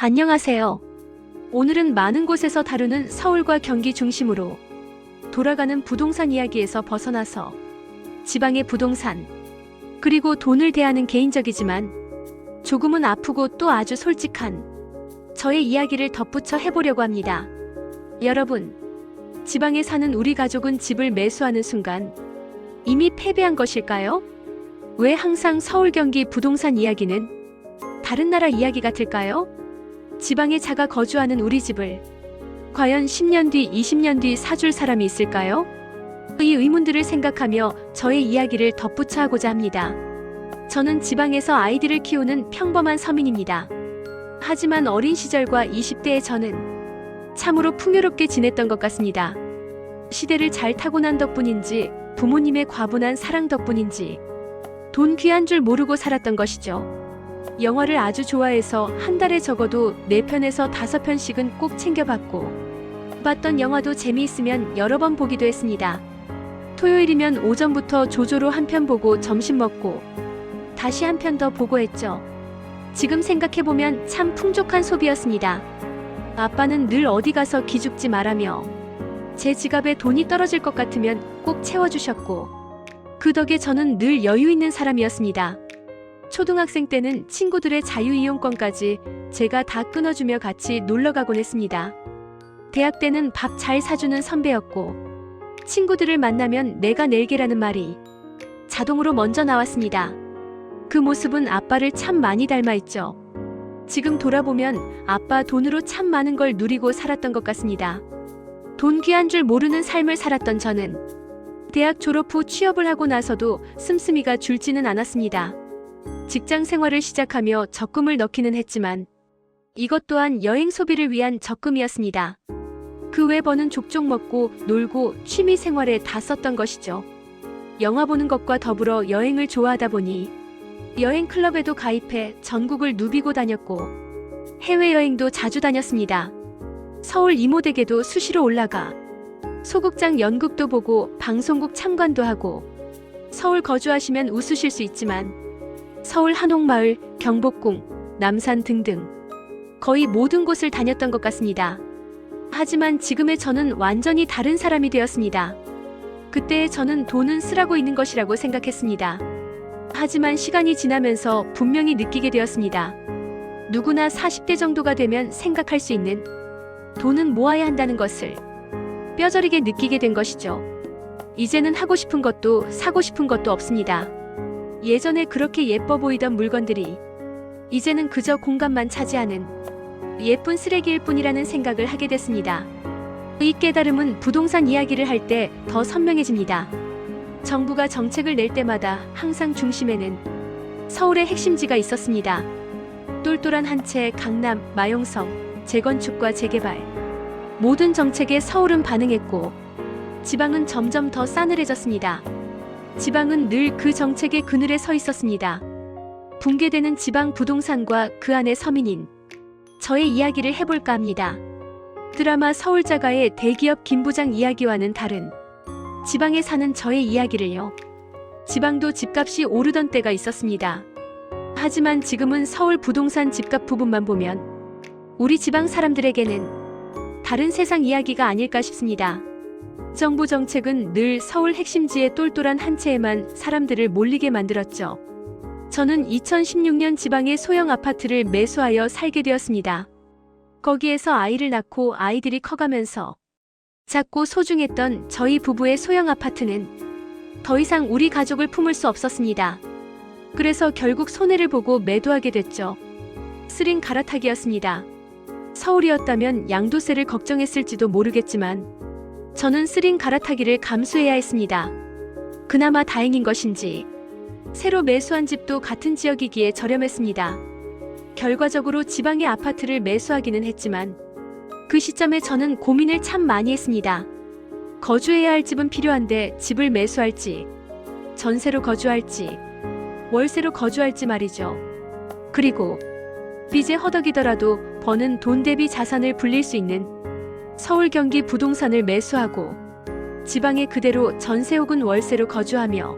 안녕하세요. 오늘은 많은 곳에서 다루는 서울과 경기 중심으로 돌아가는 부동산 이야기에서 벗어나서 지방의 부동산, 그리고 돈을 대하는 개인적이지만 조금은 아프고 또 아주 솔직한 저의 이야기를 덧붙여 해보려고 합니다. 여러분, 지방에 사는 우리 가족은 집을 매수하는 순간 이미 패배한 것일까요? 왜 항상 서울 경기 부동산 이야기는 다른 나라 이야기 같을까요? 지방에 자가 거주하는 우리 집을 과연 10년 뒤, 20년 뒤 사줄 사람이 있을까요? 이 의문들을 생각하며 저의 이야기를 덧붙여 하고자 합니다. 저는 지방에서 아이들을 키우는 평범한 서민입니다. 하지만 어린 시절과 20대의 저는 참으로 풍요롭게 지냈던 것 같습니다. 시대를 잘 타고난 덕분인지 부모님의 과분한 사랑 덕분인지 돈 귀한 줄 모르고 살았던 것이죠. 영화를 아주 좋아해서 한 달에 적어도 4편에서 5편씩은 꼭 챙겨봤고, 봤던 영화도 재미있으면 여러 번 보기도 했습니다. 토요일이면 오전부터 조조로 한 편 보고 점심 먹고 다시 한 편 더 보고 했죠. 지금 생각해보면 참 풍족한 소비였습니다. 아빠는 늘 어디 가서 기죽지 말라며 제 지갑에 돈이 떨어질 것 같으면 꼭 채워주셨고, 그 덕에 저는 늘 여유 있는 사람이었습니다. 초등학생 때는 친구들의 자유이용권까지 제가 다 끊어주며 같이 놀러가곤 했습니다. 대학 때는 밥 잘 사주는 선배였고, 친구들을 만나면 내가 낼게라는 말이 자동으로 먼저 나왔습니다. 그 모습은 아빠를 참 많이 닮아있죠. 지금 돌아보면 아빠 돈으로 참 많은 걸 누리고 살았던 것 같습니다. 돈 귀한 줄 모르는 삶을 살았던 저는 대학 졸업 후 취업을 하고 나서도 씀씀이가 줄지는 않았습니다. 직장 생활을 시작하며 적금을 넣기는 했지만 이것 또한 여행 소비를 위한 적금이었습니다. 그 외 버는 족족 먹고 놀고 취미 생활에 다 썼던 것이죠. 영화 보는 것과 더불어 여행을 좋아하다 보니 여행 클럽에도 가입해 전국을 누비고 다녔고 해외여행도 자주 다녔습니다. 서울 이모댁에도 수시로 올라가 소극장 연극도 보고 방송국 참관도 하고, 서울 거주하시면 웃으실 수 있지만 서울 한옥마을, 경복궁, 남산 등등 거의 모든 곳을 다녔던 것 같습니다. 하지만 지금의 저는 완전히 다른 사람이 되었습니다. 그때의 저는 돈은 쓰라고 있는 것이라고 생각했습니다. 하지만 시간이 지나면서 분명히 느끼게 되었습니다. 누구나 40대 정도가 되면 생각할 수 있는 돈은 모아야 한다는 것을 뼈저리게 느끼게 된 것이죠. 이제는 하고 싶은 것도 사고 싶은 것도 없습니다. 예전에 그렇게 예뻐 보이던 물건들이 이제는 그저 공간만 차지하는 예쁜 쓰레기일 뿐이라는 생각을 하게 됐습니다. 이 깨달음은 부동산 이야기를 할 때 더 선명해집니다. 정부가 정책을 낼 때마다 항상 중심에는 서울의 핵심지가 있었습니다. 똘똘한 한 채 강남, 마용성, 재건축과 재개발, 모든 정책에 서울은 반응했고 지방은 점점 더 싸늘해졌습니다. 지방은 늘 그 정책의 그늘에 서 있었습니다. 붕괴되는 지방 부동산과 그 안의 서민인 저의 이야기를 해볼까 합니다. 드라마 서울자가의 대기업 김부장 이야기와는 다른 지방에 사는 저의 이야기를요. 지방도 집값이 오르던 때가 있었습니다. 하지만 지금은 서울 부동산 집값 부분만 보면 우리 지방 사람들에게는 다른 세상 이야기가 아닐까 싶습니다. 정부 정책은 늘 서울 핵심지의 똘똘한 한 채에만 사람들을 몰리게 만들었죠. 저는 2016년 지방의 소형 아파트를 매수하여 살게 되었습니다. 거기에서 아이를 낳고 아이들이 커가면서 작고 소중했던 저희 부부의 소형 아파트는 더 이상 우리 가족을 품을 수 없었습니다. 그래서 결국 손해를 보고 매도하게 됐죠. 쓰린 갈아타기였습니다. 서울이었다면 양도세를 걱정했을지도 모르겠지만 저는 쓰린 갈아타기를 감수해야 했습니다. 그나마 다행인 것인지 새로 매수한 집도 같은 지역이기에 저렴했습니다. 결과적으로 지방의 아파트를 매수하기는 했지만 그 시점에 저는 고민을 참 많이 했습니다. 거주해야 할 집은 필요한데 집을 매수할지, 전세로 거주할지, 월세로 거주할지 말이죠. 그리고 빚에 허덕이더라도 버는 돈 대비 자산을 불릴 수 있는 서울 경기 부동산을 매수하고 지방에 그대로 전세 혹은 월세로 거주하며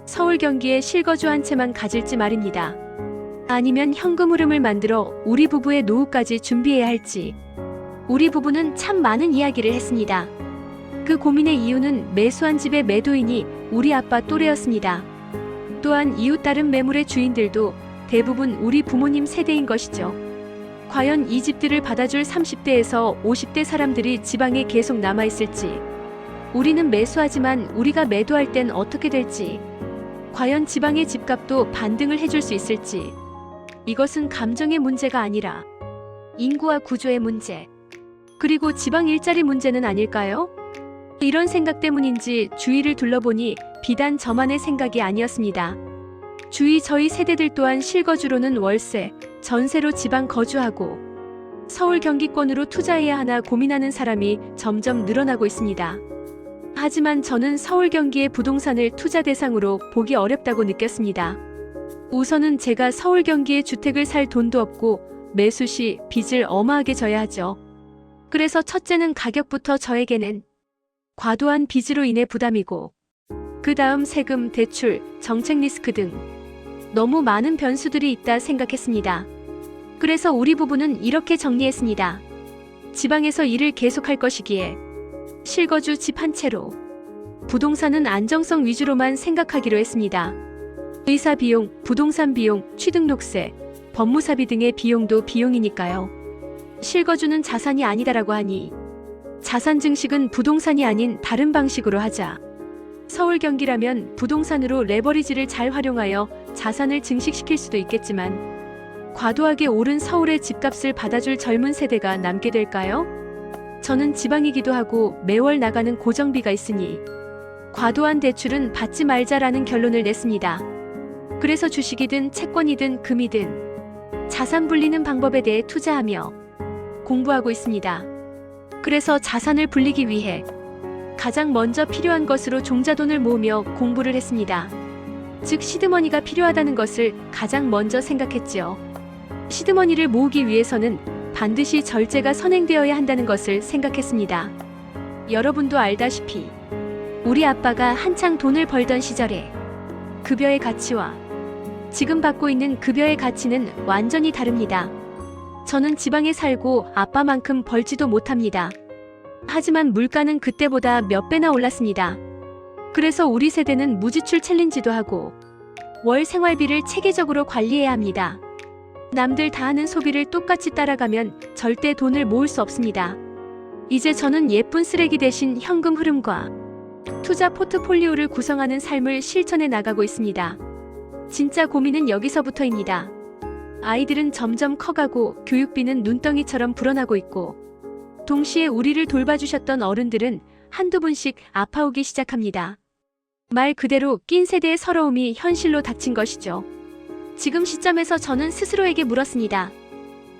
서울 경기에 실거주 한 채만 가질지 말입니다. 아니면 현금 흐름을 만들어 우리 부부의 노후까지 준비해야 할지. 우리 부부는 참 많은 이야기를 했습니다. 그 고민의 이유는 매수한 집의 매도인이 우리 아빠 또래였습니다. 또한 이웃 다른 매물의 주인들도 대부분 우리 부모님 세대인 것이죠. 과연 이 집들을 받아줄 30대에서 50대 사람들이 지방에 계속 남아있을지, 우리는 매수하지만 우리가 매도할 땐 어떻게 될지, 과연 지방의 집값도 반등을 해줄 수 있을지. 이것은 감정의 문제가 아니라 인구와 구조의 문제, 그리고 지방 일자리 문제는 아닐까요? 이런 생각 때문인지 주위를 둘러보니 비단 저만의 생각이 아니었습니다. 주위 저희 세대들 또한 실거주로는 월세, 전세로 지방 거주하고 서울 경기권으로 투자해야 하나 고민하는 사람이 점점 늘어나고 있습니다. 하지만 저는 서울 경기의 부동산을 투자 대상으로 보기 어렵다고 느꼈습니다. 우선은 제가 서울 경기에 주택을 살 돈도 없고 매수 시 빚을 어마하게 져야 하죠. 그래서 첫째는 가격부터 저에게는 과도한 빚으로 인해 부담이고, 그 다음 세금, 대출, 정책 리스크 등 너무 많은 변수들이 있다 생각했습니다. 그래서 우리 부부는 이렇게 정리했습니다. 지방에서 일을 계속할 것이기에 실거주 집 한 채로 부동산은 안정성 위주로만 생각하기로 했습니다. 의사 비용, 부동산 비용, 취등록세, 법무사비 등의 비용도 비용이니까요. 실거주는 자산이 아니다라고 하니 자산 증식은 부동산이 아닌 다른 방식으로 하자. 서울 경기라면 부동산으로 레버리지를 잘 활용하여 자산을 증식시킬 수도 있겠지만 과도하게 오른 서울의 집값을 받아줄 젊은 세대가 남게 될까요? 저는 지방이기도 하고 매월 나가는 고정비가 있으니 과도한 대출은 받지 말자라는 결론을 냈습니다. 그래서 주식이든 채권이든 금이든 자산 불리는 방법에 대해 투자하며 공부하고 있습니다. 그래서 자산을 불리기 위해 가장 먼저 필요한 것으로 종자돈을 모으며 공부를 했습니다. 즉 시드머니가 필요하다는 것을 가장 먼저 생각했지요. 시드머니를 모으기 위해서는 반드시 절제가 선행되어야 한다는 것을 생각했습니다. 여러분도 알다시피 우리 아빠가 한창 돈을 벌던 시절에 급여의 가치와 지금 받고 있는 급여의 가치는 완전히 다릅니다. 저는 지방에 살고 아빠만큼 벌지도 못합니다. 하지만 물가는 그때보다 몇 배나 올랐습니다. 그래서 우리 세대는 무지출 챌린지도 하고 월 생활비를 체계적으로 관리해야 합니다. 남들 다 하는 소비를 똑같이 따라가면 절대 돈을 모을 수 없습니다. 이제 저는 예쁜 쓰레기 대신 현금 흐름과 투자 포트폴리오를 구성하는 삶을 실천해 나가고 있습니다. 진짜 고민은 여기서부터입니다. 아이들은 점점 커가고 교육비는 눈덩이처럼 불어나고 있고, 동시에 우리를 돌봐주셨던 어른들은 한두 분씩 아파오기 시작합니다. 말 그대로 낀 세대의 서러움이 현실로 닥친 것이죠. 지금 시점에서 저는 스스로에게 물었습니다.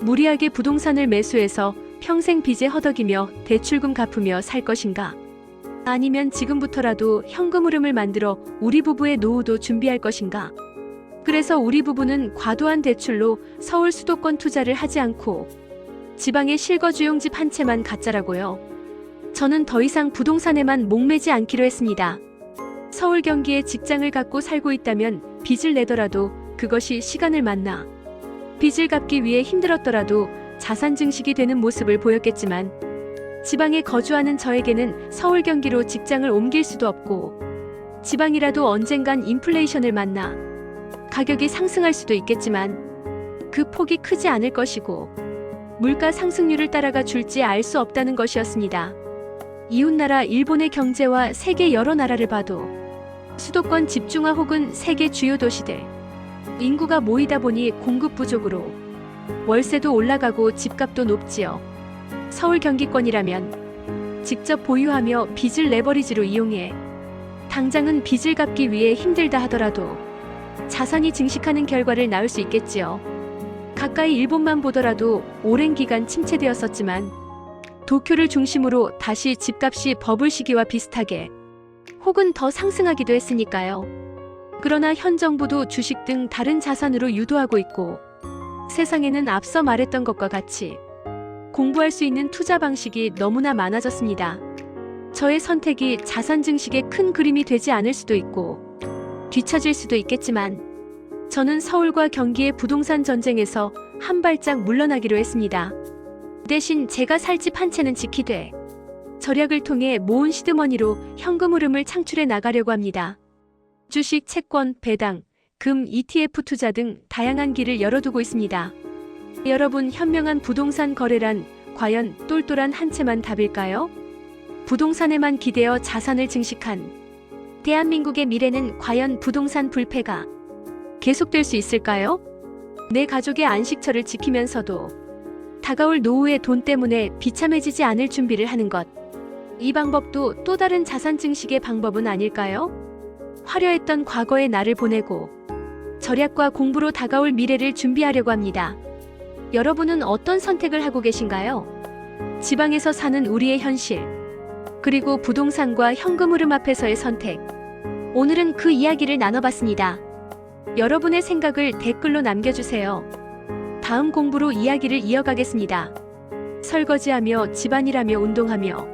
무리하게 부동산을 매수해서 평생 빚에 허덕이며 대출금 갚으며 살 것인가? 아니면 지금부터라도 현금 흐름을 만들어 우리 부부의 노후도 준비할 것인가? 그래서 우리 부부는 과도한 대출로 서울 수도권 투자를 하지 않고 지방의 실거주용 집 한 채만 갖자라고요. 저는 더 이상 부동산에만 목매지 않기로 했습니다. 서울 경기에 직장을 갖고 살고 있다면 빚을 내더라도 그것이 시간을 만나 빚을 갚기 위해 힘들었더라도 자산 증식이 되는 모습을 보였겠지만, 지방에 거주하는 저에게는 서울 경기로 직장을 옮길 수도 없고, 지방이라도 언젠간 인플레이션을 만나 가격이 상승할 수도 있겠지만 그 폭이 크지 않을 것이고 물가 상승률을 따라가 줄지 알 수 없다는 것이었습니다. 이웃나라 일본의 경제와 세계 여러 나라를 봐도 수도권 집중화 혹은 세계 주요 도시들, 인구가 모이다 보니 공급 부족으로 월세도 올라가고 집값도 높지요. 서울 경기권이라면 직접 보유하며 빚을 레버리지로 이용해 당장은 빚을 갚기 위해 힘들다 하더라도 자산이 증식하는 결과를 낳을 수 있겠지요. 가까이 일본만 보더라도 오랜 기간 침체되었었지만 도쿄를 중심으로 다시 집값이 버블 시기와 비슷하게 혹은 더 상승하기도 했으니까요. 그러나 현 정부도 주식 등 다른 자산으로 유도하고 있고, 세상에는 앞서 말했던 것과 같이 공부할 수 있는 투자 방식이 너무나 많아졌습니다. 저의 선택이 자산 증식의 큰 그림이 되지 않을 수도 있고 뒤처질 수도 있겠지만 저는 서울과 경기의 부동산 전쟁에서 한 발짝 물러나기로 했습니다. 대신 제가 살 집 한 채는 지키되 절약을 통해 모은 시드머니로 현금 흐름을 창출해 나가려고 합니다. 주식, 채권, 배당, 금, ETF 투자 등 다양한 길을 열어두고 있습니다. 여러분, 현명한 부동산 거래란 과연 똘똘한 한 채만 답일까요? 부동산에만 기대어 자산을 증식한 대한민국의 미래는 과연 부동산 불패가 계속될 수 있을까요? 내 가족의 안식처를 지키면서도 다가올 노후의 돈 때문에 비참해지지 않을 준비를 하는 것. 이 방법도 또 다른 자산 증식의 방법은 아닐까요? 화려했던 과거의 나를 보내고 절약과 공부로 다가올 미래를 준비하려고 합니다. 여러분은 어떤 선택을 하고 계신가요? 지방에서 사는 우리의 현실, 그리고 부동산과 현금 흐름 앞에서의 선택. 오늘은 그 이야기를 나눠봤습니다. 여러분의 생각을 댓글로 남겨주세요. 다음 공부로 이야기를 이어가겠습니다. 설거지하며 집안일하며 운동하며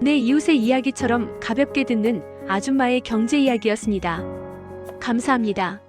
내 이웃의 이야기처럼 가볍게 듣는 아줌마의 경제 이야기였습니다. 감사합니다.